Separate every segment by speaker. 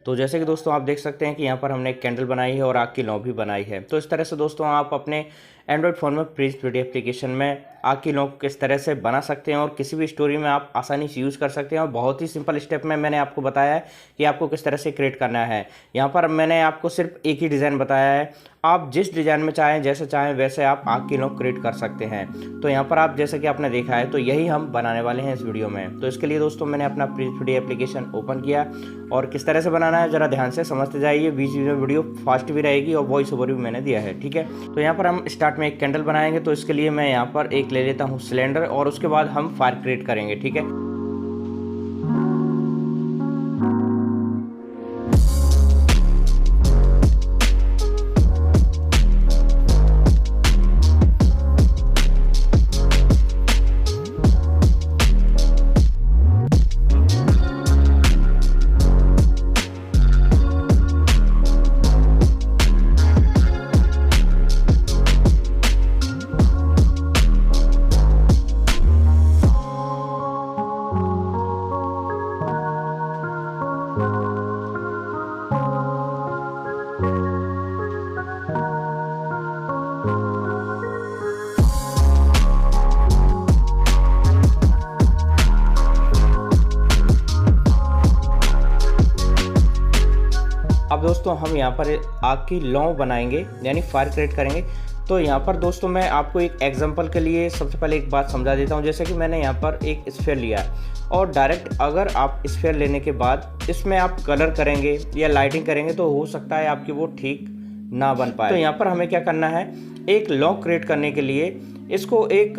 Speaker 1: तो जैसे कि दोस्तों आप देख सकते हैं कि यहाँ पर हमने एक कैंडल बनाई है और आग की लौ भी बनाई है। तो इस तरह से दोस्तों आप अपने एंड्रॉयड फ़ोन में प्रिंस 3D एप्लीकेशन में आग की लौ किस तरह से बना सकते हैं और किसी भी स्टोरी में आप आसानी से यूज़ कर सकते हैं। और बहुत ही सिंपल स्टेप में मैंने आपको बताया है कि आपको किस तरह से क्रिएट करना है। यहाँ पर मैंने आपको सिर्फ एक ही डिज़ाइन बताया है, आप जिस डिज़ाइन में चाहें, जैसे चाहें वैसे आप आग की लौ क्रिएट कर सकते हैं। तो यहाँ पर आप जैसे कि आपने देखा है, तो यही हम बनाने वाले हैं इस वीडियो में। तो इसके लिए दोस्तों मैंने अपना प्रिंस 3D एप्लीकेशन ओपन किया और किस तरह से बनाना है ज़रा ध्यान से समझते जाइए। बीच में वीडियो फास्ट भी रहेगी और वॉइस ओवर भी मैंने दिया है, ठीक है। तो यहाँ पर हम स्टार्ट में एक कैंडल बनाएंगे। तो इसके लिए मैं यहाँ पर एक ले लेता हूँ सिलेंडर और उसके बाद हम फायर क्रिएट करेंगे, ठीक है। अब दोस्तों हम यहाँ पर आग की लौ बनाएंगे यानी फायर क्रिएट करेंगे। तो यहाँ पर दोस्तों मैं आपको एक एग्जांपल के लिए सबसे पहले एक बात समझा देता हूँ। जैसे कि मैंने यहाँ पर एक स्फीयर लिया और डायरेक्ट अगर आप स्फीयर लेने के बाद इसमें आप कलर करेंगे या लाइटिंग करेंगे तो हो सकता है आपकी वो ठीक ना बन पाए। तो यहाँ पर हमें क्या करना है, एक लौ क्रिएट करने के लिए इसको एक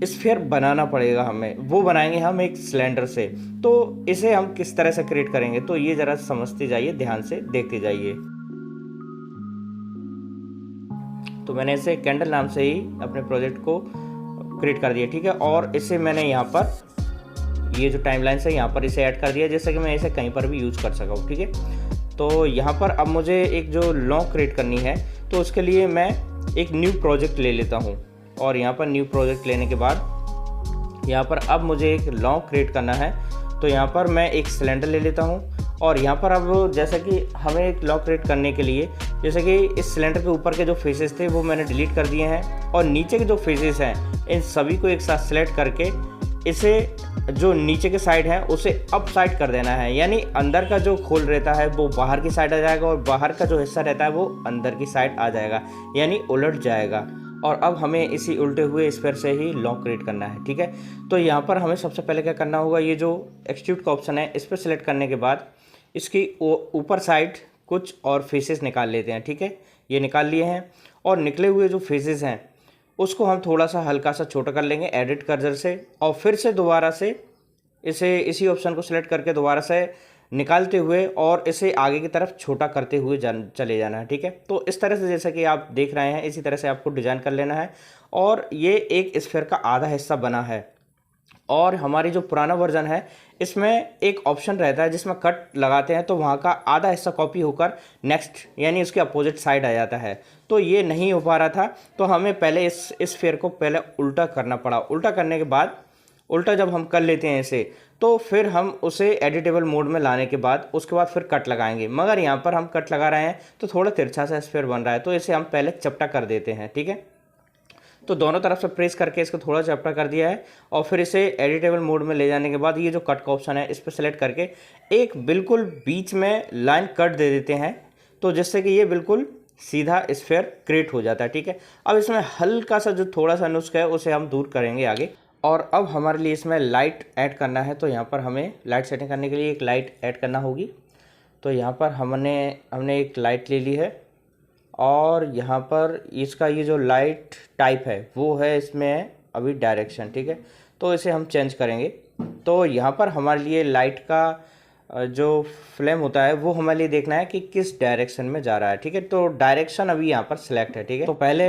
Speaker 1: स्फीयर बनाना पड़ेगा हमें। वो बनाएंगे हम एक सिलेंडर से। तो इसे हम किस तरह से क्रिएट करेंगे तो ये ज़रा समझते जाइए, ध्यान से देखते जाइए। तो मैंने इसे कैंडल नाम से ही अपने प्रोजेक्ट को क्रिएट कर दिया, ठीक है। और इसे मैंने यहाँ पर ये जो टाइमलाइन है यहाँ पर इसे ऐड कर दिया, जैसे कि मैं इसे कहीं पर भी यूज़ कर सकूँ, ठीक है। तो यहाँ पर अब मुझे एक जो लौ क्रिएट करनी है तो उसके लिए मैं एक न्यू प्रोजेक्ट ले लेता हूँ। और यहाँ पर न्यू प्रोजेक्ट लेने के बाद यहाँ पर अब मुझे एक लौ क्रिएट करना है। तो यहाँ पर मैं एक सिलेंडर ले लेता हूँ और यहाँ पर अब जैसे कि हमें एक लौ क्रिएट करने के लिए, जैसे कि इस सिलेंडर के ऊपर के जो फेसेस थे वो मैंने डिलीट कर दिए हैं और नीचे के जो फेसेस हैं इन सभी को एक साथ सेलेक्ट करके इसे जो नीचे के साइड है उसे अप साइड कर देना है। यानी अंदर का जो खोल रहता है वो बाहर की साइड आ जाएगा और बाहर का जो हिस्सा रहता है वो अंदर की साइड आ जाएगा, यानी उलट जाएगा। और अब हमें इसी उल्टे हुए स्फीयर से ही लौ क्रिएट करना है, ठीक है। तो यहाँ पर हमें सबसे पहले क्या करना होगा, ये जो एक्सट्रूड का ऑप्शन है इस पर सेलेक्ट करने के बाद इसकी ऊपर साइड कुछ और फेसेस निकाल लेते हैं, ठीक है। ये निकाल लिए हैं और निकले हुए जो फेसेस हैं उसको हम थोड़ा सा हल्का सा छोटा कर लेंगे एडिट कर्सर से और फिर से दोबारा से इसे इसी ऑप्शन को सिलेक्ट करके दोबारा से निकालते हुए और इसे आगे की तरफ छोटा करते हुए चले जाना है, ठीक है। तो इस तरह से जैसा कि आप देख रहे हैं इसी तरह से आपको डिज़ाइन कर लेना है। और ये एक स्फीयर का आधा हिस्सा बना है। और हमारी जो पुराना वर्जन है इसमें एक ऑप्शन रहता है जिसमें कट लगाते हैं तो वहाँ का आधा हिस्सा कॉपी होकर नेक्स्ट यानी उसके अपोजिट साइड आ जाता है। तो ये नहीं हो पा रहा था तो हमें पहले इस स्फीयर को पहले उल्टा करना पड़ा। उल्टा करने के बाद उल्टा जब हम कर लेते हैं इसे तो फिर हम उसे एडिटेबल मोड में लाने के बाद उसके बाद फिर कट लगाएंगे। मगर यहाँ पर हम कट लगा रहे हैं तो थोड़ा तिरछा सा स्फीयर बन रहा है तो इसे हम पहले चपटा कर देते हैं, ठीक है। तो दोनों तरफ से प्रेस करके इसको थोड़ा चपटा कर दिया है और फिर इसे एडिटेबल मोड में ले जाने के बाद ये जो कट का ऑप्शन है इस पर सेलेक्ट करके एक बिल्कुल बीच में लाइन कट दे देते हैं तो जिससे कि ये बिल्कुल सीधा स्फीयर क्रिएट हो जाता है, ठीक है। अब इसमें हल्का सा जो थोड़ा सा नुस्खा है उसे हम दूर करेंगे आगे। और अब हमारे लिए इसमें लाइट ऐड करना है। तो यहाँ पर हमें लाइट सेटिंग करने के लिए एक लाइट ऐड करना होगी। तो यहाँ पर हमने एक लाइट ले ली है और यहाँ पर इसका ये जो लाइट टाइप है वो है इसमें अभी डायरेक्शन, ठीक है। तो इसे हम चेंज करेंगे। तो यहाँ पर हमारे लिए लाइट का जो फ्लेम होता है वो हमारे लिए देखना है कि किस डायरेक्शन में जा रहा है, ठीक है। तो डायरेक्शन अभी यहाँ पर सिलेक्ट है, ठीक है। तो पहले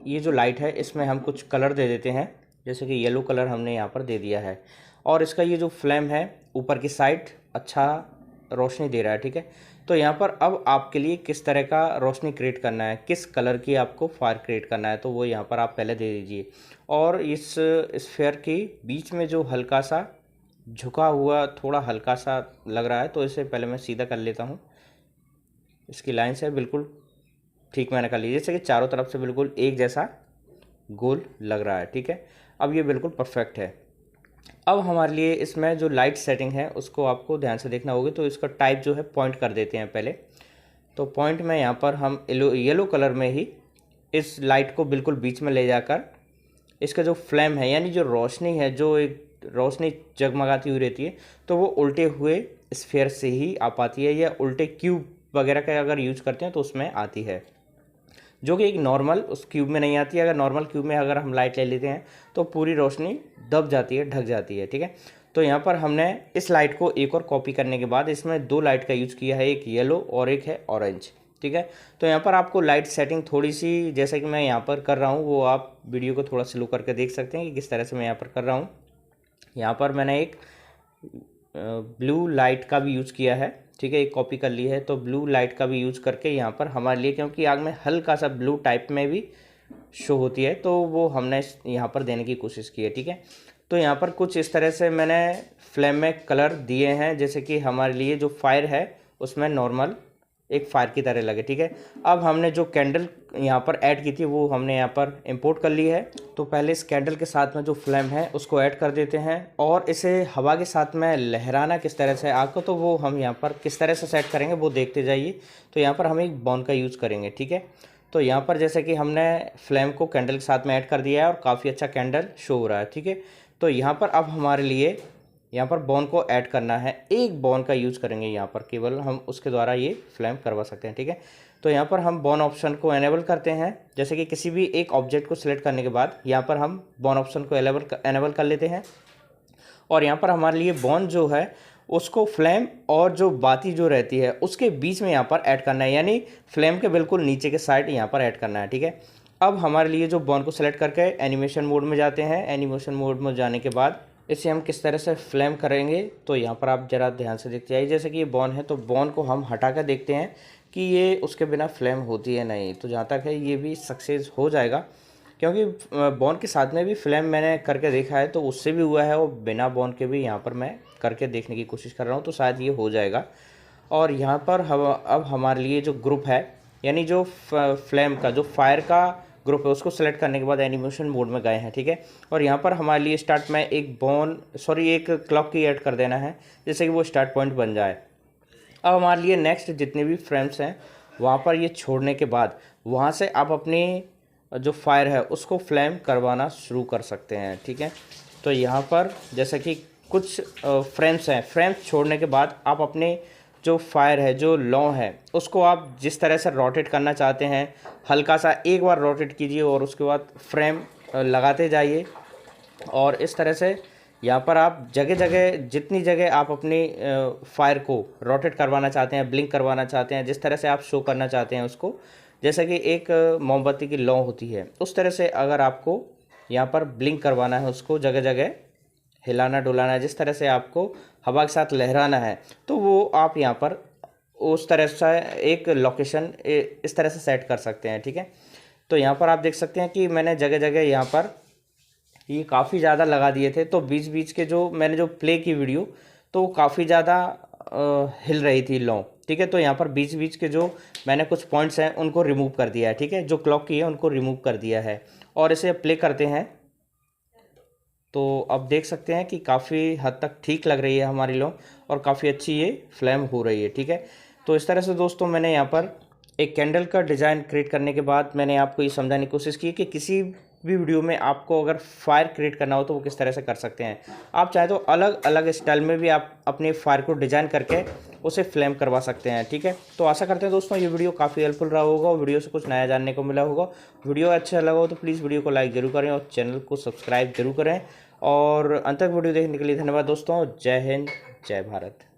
Speaker 1: ये जो लाइट है इसमें हम कुछ कलर दे देते हैं, जैसे कि येलो कलर हमने यहाँ पर दे दिया है। और इसका ये जो फ्लेम है ऊपर की साइड अच्छा रोशनी दे रहा है, ठीक है। तो यहाँ पर अब आपके लिए किस तरह का रोशनी क्रिएट करना है, किस कलर की आपको फायर क्रिएट करना है तो वो यहाँ पर आप पहले दे दीजिए। और इस स्फीयर के बीच में जो हल्का सा झुका हुआ थोड़ा हल्का सा लग रहा है, तो इसे पहले मैं सीधा कर लेता हूँ। इसकी लाइन से बिल्कुल ठीक मैंने कर ली, जैसे कि चारों तरफ से बिल्कुल एक जैसा गोल लग रहा है। ठीक है, अब ये बिल्कुल परफेक्ट है। अब हमारे लिए इसमें जो लाइट सेटिंग है उसको आपको ध्यान से देखना होगी, तो इसका टाइप जो है पॉइंट कर देते हैं पहले। तो पॉइंट में यहाँ पर हम येलो कलर में ही इस लाइट को बिल्कुल बीच में ले जाकर इसका जो फ्लेम है, यानी जो रोशनी है, जो एक रोशनी जगमगाती हुई रहती है, तो वो उल्टे हुए स्फीयर से ही आ पाती है, या उल्टे क्यूब वगैरह का अगर यूज करते हैं तो उसमें आती है, जो कि एक नॉर्मल उस क्यूब में नहीं आती है। अगर नॉर्मल क्यूब में अगर हम लाइट ले लेते हैं तो पूरी रोशनी दब जाती है, ढक जाती है। ठीक है, तो यहाँ पर हमने इस लाइट को एक और कॉपी करने के बाद इसमें दो लाइट का यूज़ किया है, एक येलो और एक है ऑरेंज। ठीक है, तो यहाँ पर आपको लाइट सेटिंग थोड़ी सी, जैसे कि मैं यहाँ पर कर रहा हूँ, वो आप वीडियो को थोड़ा स्लो करके देख सकते हैं कि किस तरह से मैं यहाँ पर कर रहा हूँ। यहाँ पर मैंने एक ब्लू लाइट का भी यूज़ किया है। ठीक है, एक कॉपी कर ली है, तो ब्लू लाइट का भी यूज़ करके यहाँ पर हमारे लिए, क्योंकि आग में हल्का सा ब्लू टाइप में भी शो होती है, तो वो हमने यहाँ पर देने की कोशिश की है। ठीक है, तो यहाँ पर कुछ इस तरह से मैंने फ्लेम में कलर दिए हैं, जैसे कि हमारे लिए जो फायर है उसमें नॉर्मल एक फायर की तरह लगे। ठीक है, अब हमने जो कैंडल यहाँ पर ऐड की थी वो हमने यहाँ पर इंपोर्ट कर ली है। तो पहले इस कैंडल के साथ में जो फ्लेम है उसको ऐड कर देते हैं, और इसे हवा के साथ में लहराना किस तरह से आग को, तो वो हम यहाँ पर किस तरह से सेट करेंगे वो देखते जाइए। तो यहाँ पर हम एक बॉन का यूज़ करेंगे। ठीक है, तो यहाँ पर जैसे कि हमने फ्लेम को कैंडल के साथ में ऐड कर दिया है और काफ़ी अच्छा कैंडल शो हो रहा है। ठीक है, तो यहाँ पर अब हमारे लिए यहाँ पर बॉन को ऐड करना है, एक बॉन का यूज़ करेंगे यहाँ पर, केवल हम उसके द्वारा ये फ्लेम करवा सकते हैं। ठीक है, तो यहाँ पर हम बॉन ऑप्शन को एनेबल करते हैं, जैसे कि किसी भी एक ऑब्जेक्ट को सिलेक्ट करने के बाद यहाँ पर हम बॉन ऑप्शन को एनेबल कर लेते हैं, और यहाँ पर हमारे लिए बॉन जो है उसको फ्लेम और जो बाती जो रहती है उसके बीच में यहाँ पर ऐड करना है, यानी फ्लेम के बिल्कुल नीचे के साइड यहाँ पर ऐड करना है। ठीक है, अब हमारे लिए जो बॉन को सेलेक्ट करके एनिमेशन मोड में जाते हैं। एनिमेशन मोड में जाने के बाद इसे हम किस तरह से फ्लेम करेंगे, तो यहाँ पर आप ज़रा ध्यान से देखते जाइए। जैसे कि ये बॉन है, तो बॉन को हम हटा कर देखते हैं कि ये उसके बिना फ्लेम होती है नहीं, तो जहाँ तक है ये भी सक्सेस हो जाएगा, क्योंकि बॉन के साथ में भी फ्लेम मैंने करके देखा है, तो उससे भी हुआ है, और बिना बॉन के भी यहाँ पर मैं करके देखने की कोशिश कर रहा हूँ, तो शायद ये हो जाएगा। और यहाँ पर अब हमारे लिए जो ग्रुप है, यानी जो फ्लेम का जो फायर का ग्रुप है, उसको सेलेक्ट करने के बाद एनिमेशन मोड में गए हैं। ठीक है, और यहाँ पर हमारे लिए स्टार्ट में एक एक क्लॉक की ऐड कर देना है, जैसे कि वो स्टार्ट पॉइंट बन जाए। अब हमारे लिए नेक्स्ट जितने भी फ्रेम्स हैं वहाँ पर ये छोड़ने के बाद वहाँ से आप अपनी जो फायर है उसको फ्लेम करवाना शुरू कर सकते हैं। ठीक है, तो यहाँ पर जैसे कि कुछ फ्रेम्स हैं, फ्रेम्स छोड़ने के बाद आप अपने जो फायर है, जो लौ है, उसको आप जिस तरह से रोटेट करना चाहते हैं, हल्का सा एक बार रोटेट कीजिए और उसके बाद फ्रेम लगाते जाइए, और इस तरह से यहाँ पर आप जगह जगह, जितनी जगह आप अपनी फायर को रोटेट करवाना चाहते हैं, ब्लिंक करवाना चाहते हैं, जिस तरह से आप शो करना चाहते हैं उसको, जैसे कि एक मोमबत्ती की लौ होती है उस तरह से अगर आपको यहाँ पर ब्लिंक करवाना है, उसको जगह जगह हिलाना डुलाना है, जिस तरह से आपको हवा के साथ लहराना है, तो वो आप यहाँ पर उस तरह से एक लोकेशन इस तरह से सेट कर सकते हैं। ठीक है, तो यहाँ पर आप देख सकते हैं कि मैंने जगह जगह यहाँ पर ये काफ़ी ज़्यादा लगा दिए थे, तो बीच बीच के जो मैंने जो प्ले की वीडियो, तो वो काफ़ी ज़्यादा हिल रही थी लौ। ठीक है, तो यहाँ पर बीच बीच के जो मैंने कुछ पॉइंट्स हैं उनको रिमूव कर दिया है। ठीक है, जो क्लॉक की है उनको रिमूव कर दिया है, और इसे प्ले करते हैं तो अब देख सकते हैं कि काफ़ी हद तक ठीक लग रही है हमारी लौ, और काफ़ी अच्छी ये फ्लेम हो रही है। ठीक है, तो इस तरह से दोस्तों मैंने यहाँ पर एक कैंडल का डिज़ाइन क्रिएट करने के बाद मैंने आपको ये समझाने की कोशिश की कि किसी भी वीडियो में आपको अगर फायर क्रिएट करना हो तो वो किस तरह से कर सकते हैं। आप चाहे तो अलग अलग स्टाइल में भी आप अपने फायर को डिज़ाइन करके उसे फ्लेम करवा सकते हैं। ठीक है, तो आशा करते हैं दोस्तों ये वीडियो काफ़ी हेल्पफुल रहा होगा और वीडियो से कुछ नया जानने को मिला होगा। वीडियो अच्छा लगा हो तो प्लीज़ वीडियो को लाइक जरूर करें और चैनल को सब्सक्राइब जरूर करें, और अंत तक वीडियो देखने के लिए धन्यवाद दोस्तों। जय हिंद, जय भारत।